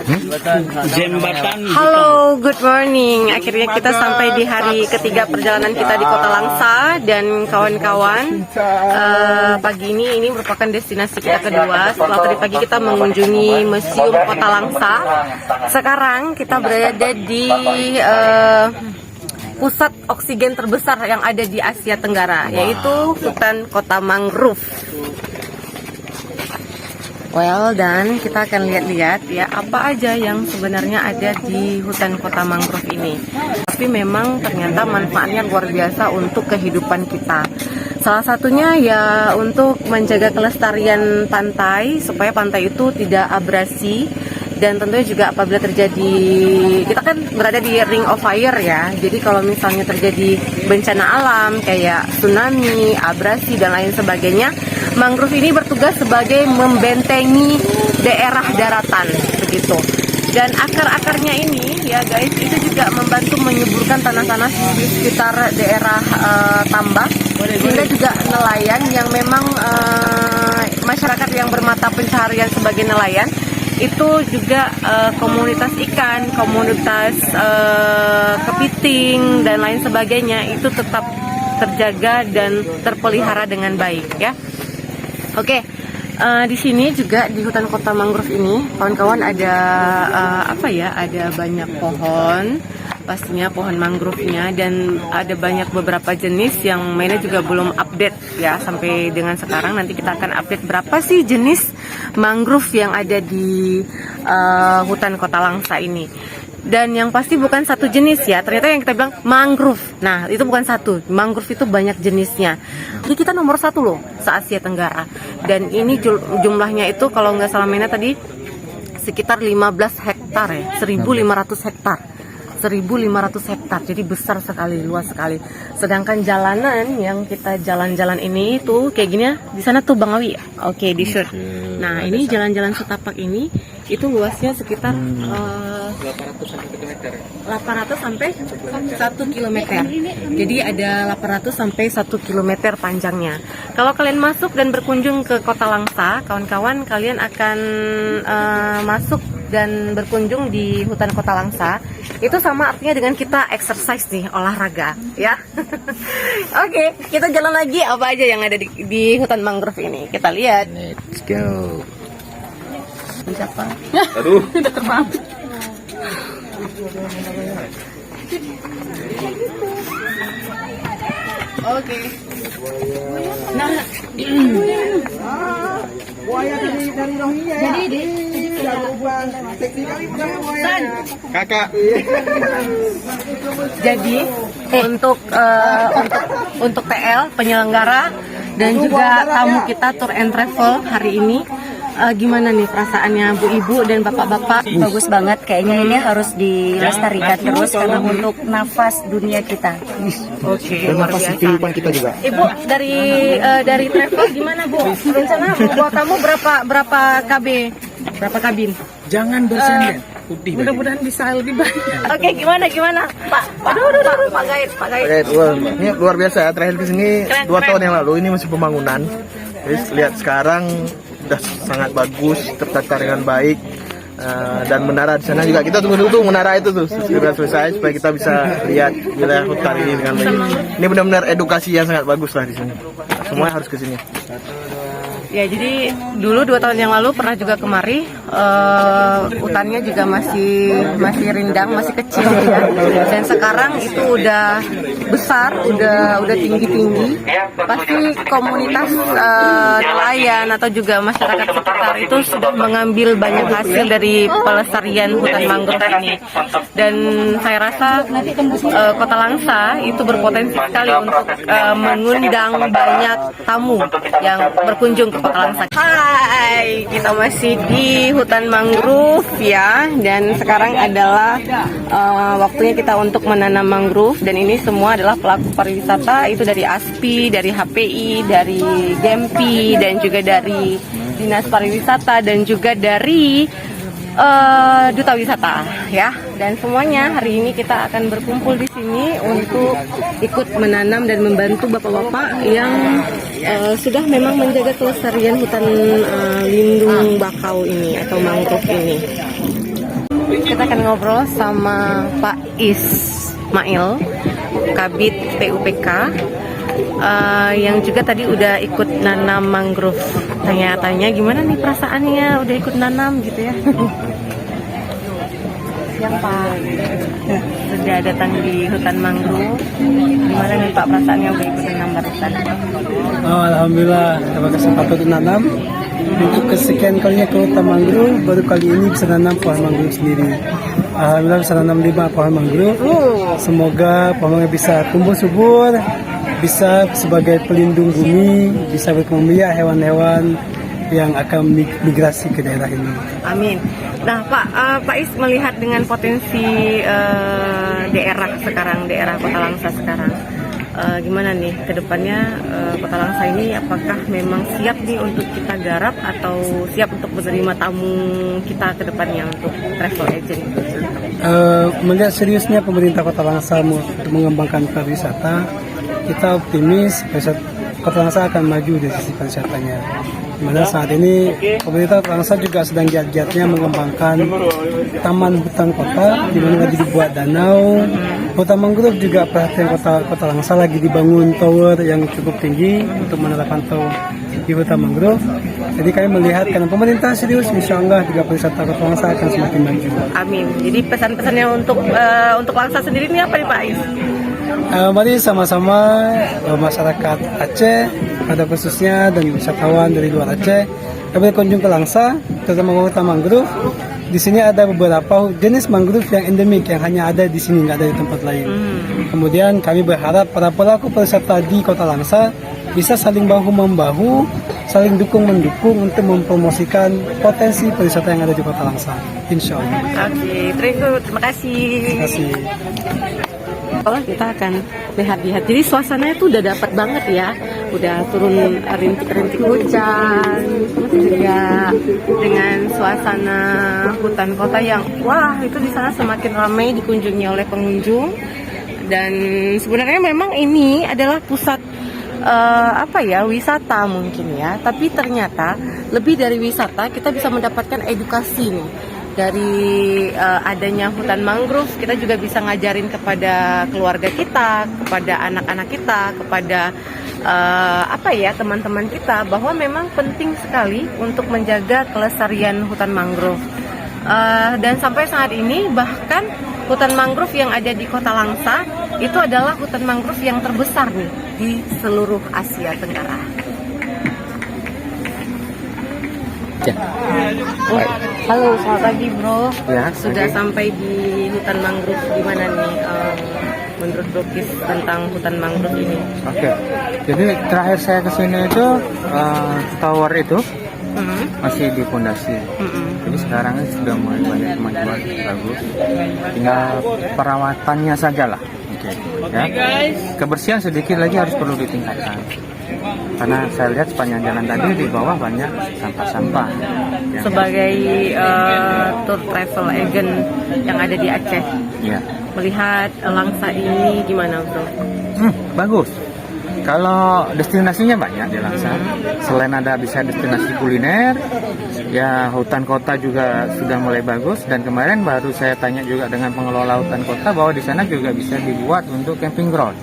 Jembatan. Halo, good morning. Akhirnya kita sampai di hari ketiga perjalanan kita di Kota Langsa dan kawan-kawan. Pagi ini merupakan destinasi kita kedua. Setelah tadi pagi kita mengunjungi Museum Kota Langsa. Sekarang kita berada di pusat oksigen terbesar yang ada di Asia Tenggara, yaitu hutan kota mangrove. Dan kita akan lihat-lihat ya apa aja yang sebenarnya ada di hutan kota mangrove ini. Tapi memang ternyata manfaatnya luar biasa untuk kehidupan kita. Salah satunya ya untuk menjaga kelestarian pantai supaya pantai itu tidak abrasi. Dan tentunya juga apabila terjadi, kita kan berada di ring of fire ya. Jadi kalau misalnya terjadi bencana alam kayak tsunami, abrasi dan lain sebagainya, mangrove ini bertugas sebagai membentengi daerah daratan begitu. Dan akar-akarnya ini ya guys, itu juga membantu menyuburkan tanah-tanah di sekitar daerah tambak. Sehingga juga nelayan yang memang masyarakat yang bermata pencaharian sebagai nelayan itu juga komunitas ikan, komunitas kepiting dan lain sebagainya itu tetap terjaga dan terpelihara dengan baik ya. Oke, di sini juga di hutan kota mangrove ini kawan-kawan ada ada banyak pohon, pastinya pohon mangrove-nya, dan ada banyak beberapa jenis yang mainnya juga belum update ya sampai dengan sekarang. Nanti kita akan update berapa sih jenis mangrove yang ada di hutan kota Langsa ini. Dan yang pasti bukan satu jenis ya, ternyata yang kita bilang mangrove. Nah itu bukan satu, mangrove itu banyak jenisnya. Jadi kita nomor 1 loh se-Asia Tenggara. Dan ini jumlahnya itu kalau nggak salah mainnya tadi sekitar 15 hektar ya, 1.500 hektar. 1.500 hektar, jadi besar sekali, luas sekali. Sedangkan jalanan yang kita jalan-jalan ini tuh kayak gini ya, di sana tuh Bang Awi. Oke, di shoot. Nah, ini jalan-jalan setapak ini itu luasnya sekitar 800 sampai 1 km. Jadi ada 800 sampai 1 km panjangnya. Kalau kalian masuk dan berkunjung ke Kota Langsa, kawan-kawan, kalian akan masuk dan berkunjung di hutan Kota Langsa. Itu sama artinya dengan kita exercise nih, olahraga ya. Oke, kita jalan lagi apa aja yang ada di hutan mangrove ini. Kita lihat. Let's go. Siapa? Aduh, udah terbang. Oke. Nah, buaya dari Rohingya ya. Jadi seksi kali pertama buaya. kakak. jadi untuk TL penyelenggara dan juga tamu kita tour and travel hari ini, gimana nih perasaannya Bu Ibu dan Bapak-bapak? Bagus banget, kayaknya ini harus dilestarikan terus karena untuk nafas dunia kita. Oke, Dan luar nafas biasa. kehidupan kita juga. Ibu dari travel gimana Bu? Rencana bawa kamu berapa KB? Berapa kabin? Jangan bersender. Putih. Mudah-mudahan bisa lebih banyak. Oke, gimana Pak? Aduh, Pak Gaid. Ini luar biasa ya, terakhir kesini Keren, 2 tahun keren. yang lalu, ini masih pembangunan. Jadi lihat sekarang sudah sangat bagus, tertata dengan baik. Dan menara di sana juga kita tunggu menara itu tuh segera selesai supaya kita bisa lihat wilayah hutan ini dengan baik. Ini benar-benar edukasi yang sangat bagus lah di sini. Semua harus ke sini. Ya, jadi dulu 2 tahun yang lalu pernah juga kemari, hutannya juga masih rindang, masih kecil ya. Dan sekarang itu udah besar, udah tinggi. Pasti komunitas nelayan atau juga masyarakat sekitar itu sudah mengambil banyak hasil dari pelestarian hutan mangrove ini. Dan saya rasa Kota Langsa itu berpotensi sekali untuk mengundang banyak tamu yang berkunjung ke Kota Langsa. Hai, kita masih di hutan mangrove ya, dan sekarang adalah waktunya kita untuk menanam mangrove. Dan ini semua adalah pelaku pariwisata, itu dari ASPI, dari HPI, dari GEMPI, dan juga dari Dinas Pariwisata, dan juga dari Duta Wisata ya. Dan semuanya hari ini kita akan berkumpul di sini untuk ikut menanam dan membantu bapak-bapak yang sudah memang menjaga kelestarian hutan lindung bakau ini atau mangrove ini. Kita akan ngobrol sama Pak Ismail, Kabid PUPK, yang juga tadi udah ikut nanam mangrove. Tanya-tanya gimana nih perasaannya udah ikut nanam gitu ya. Yang Pak sudah datang di hutan mangrove. Gimana nih Pak perasaannya udah ikut nanam barusan? Oh, alhamdulillah dapat kesempatan untuk nanam. Untuk kesekian kalinya ke hutan mangrove, baru kali ini bisa nanam pohon mangrove sendiri. Alhamdulillah bisa nanam 5 pohon mangrove. Semoga pohonnya bisa tumbuh subur, bisa sebagai pelindung bumi, bisa berkembang biak hewan-hewan yang akan migrasi ke daerah ini. Amin. Nah Pak Is melihat dengan potensi daerah sekarang, daerah Kota Langsa sekarang, gimana nih ke depannya Kota Langsa ini apakah memang siap nih untuk kita garap atau siap untuk menerima tamu kita ke depannya untuk travel agent? Melihat seriusnya pemerintah Kota Langsa untuk mengembangkan pariwisata, kita optimis Kota Langsa akan maju dari sisi pariwisatanya. Dimana saat ini pemerintah Kota Langsa juga sedang giat-giatnya mengembangkan taman hutan kota, di mana lagi dibuat danau. Hutan mangrove juga perhatian Kota Langsa lagi dibangun tower yang cukup tinggi untuk menerapkan tower di hutan mangrove. Jadi kami melihat karena pemerintah serius, insya Allah juga pariwisata Kota Langsa akan semakin maju. Amin. Jadi pesan-pesannya untuk Langsa sendiri ini apa nih Pak Is? Mari sama-sama masyarakat Aceh, pada khususnya dan wisatawan dari luar Aceh, kami berkunjung ke Langsa, terutama ke hutan mangrove. Di sini ada beberapa jenis mangrove yang endemik yang hanya ada di sini, nggak ada di tempat lain. Kemudian kami berharap para pelaku pariwisata di Kota Langsa bisa saling bahu-membahu, saling dukung-mendukung untuk mempromosikan potensi pariwisata yang ada di Kota Langsa. Insya Allah. Oke, terima kasih. Terima kasih. Kita akan lihat-lihat. Jadi suasananya tuh udah dapat banget ya. Udah turun rintik-rintik hujan. Terus juga dengan suasana hutan kota yang wah itu di sana semakin ramai dikunjungi oleh pengunjung. Dan sebenarnya memang ini adalah pusat wisata mungkin ya. Tapi ternyata lebih dari wisata kita bisa mendapatkan edukasi nih. Dari adanya hutan mangrove, kita juga bisa ngajarin kepada keluarga kita, kepada anak-anak kita, kepada teman-teman kita bahwa memang penting sekali untuk menjaga kelestarian hutan mangrove. Dan sampai saat ini bahkan hutan mangrove yang ada di Kota Langsa itu adalah hutan mangrove yang terbesar nih di seluruh Asia Tenggara. Halo, selamat pagi bro. Ya, sudah sampai di hutan mangrove. Gimana nih menurut Bro Kis tentang hutan mangrove ini? Oke, jadi terakhir saya kesini itu tower itu masih di fondasi. Jadi sekarang sudah mulai banyak kemajuan, bagus. Tinggal perawatannya saja lah. Ya. Kebersihan sedikit lagi harus perlu ditingkatkan. Karena saya lihat sepanjang jalan tadi di bawah banyak sampah-sampah. Sebagai tour travel agent yang ada di Aceh, ya. Melihat Langsa ini gimana bro? Bagus. Kalau destinasinya banyak di Langsa. Selain ada bisa destinasi kuliner, ya hutan kota juga sudah mulai bagus. Dan kemarin baru saya tanya juga dengan pengelola hutan kota bahwa di sana juga bisa dibuat untuk camping ground.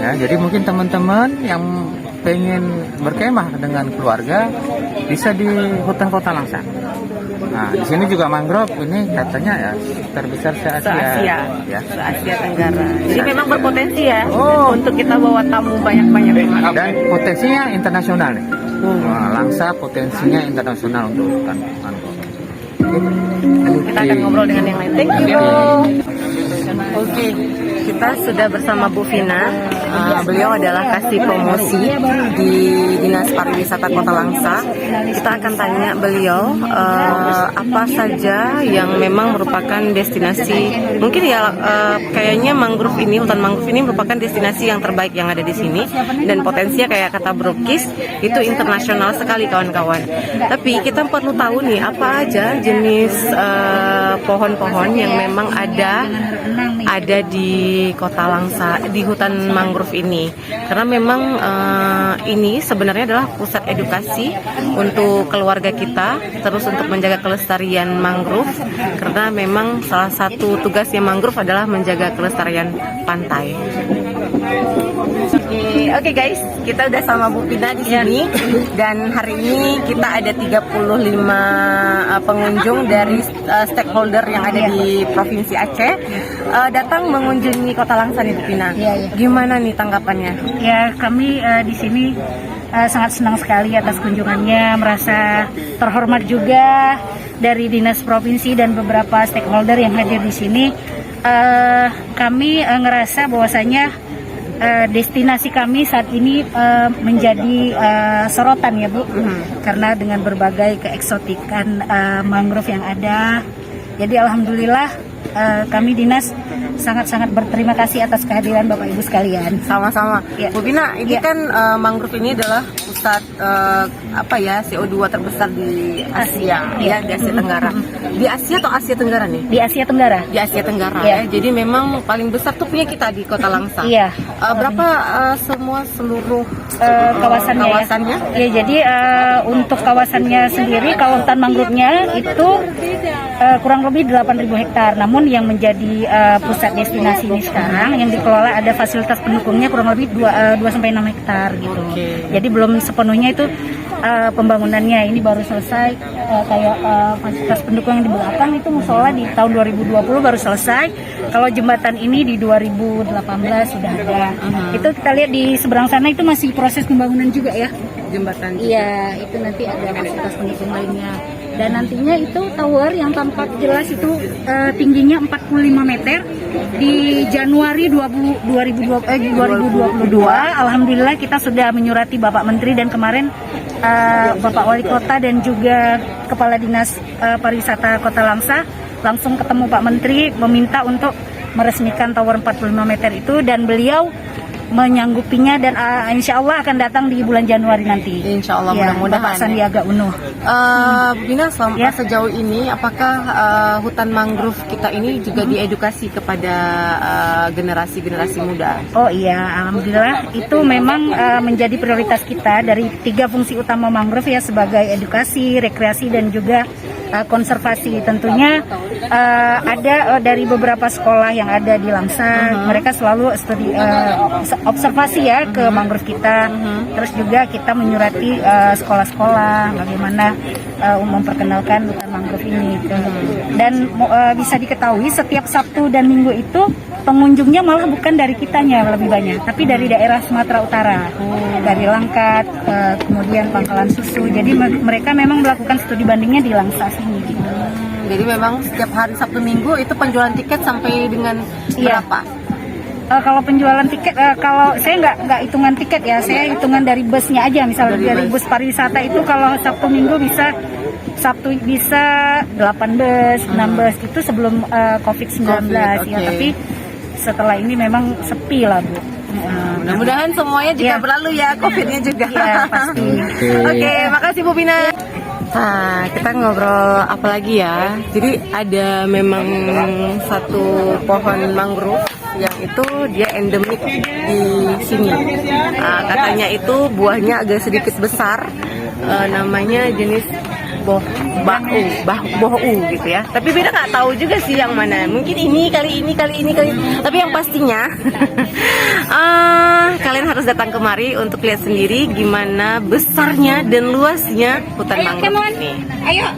Ya, jadi mungkin teman-teman yang pengen berkemah dengan keluarga bisa di hutan kota Langsa. Nah, di sini juga mangrove ini katanya ya terbesar se-Asia. Se-Asia Tenggara. Jadi memang berpotensi ya untuk kita bawa tamu banyak-banyak. Dan potensinya internasional nih. Langsa potensinya internasional untuk hutan mangrove. Kita akan ngobrol dengan yang lain. Thank you. Oke, kita sudah bersama Bu Vina. Beliau adalah kasih promosi di Dinas Pariwisata Kota Langsa. Kita akan tanya beliau apa saja yang memang merupakan destinasi. Mungkin ya kayaknya mangrove ini, hutan mangrove ini merupakan destinasi yang terbaik yang ada di sini. Dan potensinya kayak kata Bro Kis itu internasional sekali kawan-kawan. Tapi kita perlu tahu nih apa aja jenis pohon-pohon yang memang ada di Kota Langsa, di hutan mangrove mangrove ini. Karena memang ini sebenarnya adalah pusat edukasi untuk keluarga kita, terus untuk menjaga kelestarian mangrove. Karena memang salah satu tugasnya mangrove adalah menjaga kelestarian pantai. Oke guys, kita udah sama Bu Pina di sini dan hari ini kita ada 35 pengunjung dari stakeholder yang ada di Provinsi Aceh datang mengunjungi Kota Langsa nih Bu Pina. Gimana nih tanggapannya? Ya, kami di sini sangat senang sekali atas kunjungannya, merasa terhormat juga dari Dinas Provinsi dan beberapa stakeholder yang hadir di sini. Kami ngerasa bahwasanya destinasi kami saat ini menjadi sorotan ya Bu, karena dengan berbagai keeksotikan mangrove yang ada. Jadi alhamdulillah kami dinas sangat-sangat berterima kasih atas kehadiran Bapak Ibu sekalian. Sama-sama. Ya. Bu Pina, ini kan mangrove ini adalah pusat CO2 terbesar di Asia, ya di Asia Tenggara. Di Asia atau Asia Tenggara nih? Di Asia Tenggara. Di Asia Tenggara Ya. ya. Jadi memang paling besar tuh punya kita di Kota Langsa. Iya. Berapa seluruh Kawasannya. Ya, jadi untuk kawasannya sendiri, kalau hutan mangrove-nya itu kurang lebih 8.000 hektar. Namun yang menjadi pusat destinasi ini sekarang yang dikelola ada fasilitas pendukungnya kurang lebih 2-6 hektar gitu. Jadi belum sepenuhnya itu pembangunannya, ini baru selesai kayak fasilitas pendukung yang di belakang itu musola di tahun 2020 baru selesai. Kalau jembatan ini di 2018 sudah ada. Itu kita lihat di seberang sana itu masih proses pembangunan juga ya. jembatan? Iya, itu nanti ada fasilitas pendukung lainnya. Dan nantinya itu tower yang tampak jelas itu tingginya 45 meter di Januari 2022. Alhamdulillah kita sudah menyurati Bapak Menteri dan kemarin Bapak Wali Kota dan juga Kepala Dinas Pariwisata Kota Langsa langsung ketemu Pak Menteri meminta untuk meresmikan tower 45 meter itu, dan beliau menyanggupinya dan insya Allah akan datang di bulan Januari nanti. Insya Allah, ya, mudah-mudahan. Bapak Sandiaga Uno. Bu Bina, sejauh ini apakah hutan mangrove kita ini juga diedukasi kepada generasi-generasi muda? Oh iya, alhamdulillah itu memang menjadi prioritas kita dari 3 fungsi utama mangrove ya, sebagai edukasi, rekreasi dan juga konservasi. Tentunya ada dari beberapa sekolah yang ada di Langsa, mereka selalu studi observasi ya ke mangrove kita. Terus juga kita menyurati sekolah-sekolah bagaimana memperkenalkan hutan mangrove ini. Dan bisa diketahui setiap Sabtu dan Minggu itu pengunjungnya malah bukan dari kitanya lebih banyak, tapi dari daerah Sumatera Utara, dari Langkat, kemudian Pangkalan Susu. Jadi mereka memang melakukan studi bandingnya di Langsa sini. Gitu. Jadi memang setiap hari Sabtu Minggu itu penjualan tiket sampai dengan berapa? Kalau penjualan tiket, kalau saya nggak hitungan tiket ya, saya hitungan dari busnya aja. Misalnya dari bus pariwisata itu kalau Sabtu Minggu bisa 8 bus, 6 bus itu sebelum COVID-19 ya. Tapi setelah ini memang sepi lah Bu. Mudah-mudahan semuanya juga berlalu ya, COVID-nya juga. Iya, pasti. Oke, makasih Bu Bina. Nah, kita ngobrol apa lagi ya? Jadi ada memang satu pohon mangrove yang itu dia endemik di sini. Katanya itu buahnya agak sedikit besar. Namanya jenis bohu gitu ya. Tapi beda nggak tahu juga sih yang mana. Mungkin ini kali. Tapi yang pastinya kalian harus datang kemari untuk lihat sendiri gimana besarnya dan luasnya hutan mangrove ini. Ayo.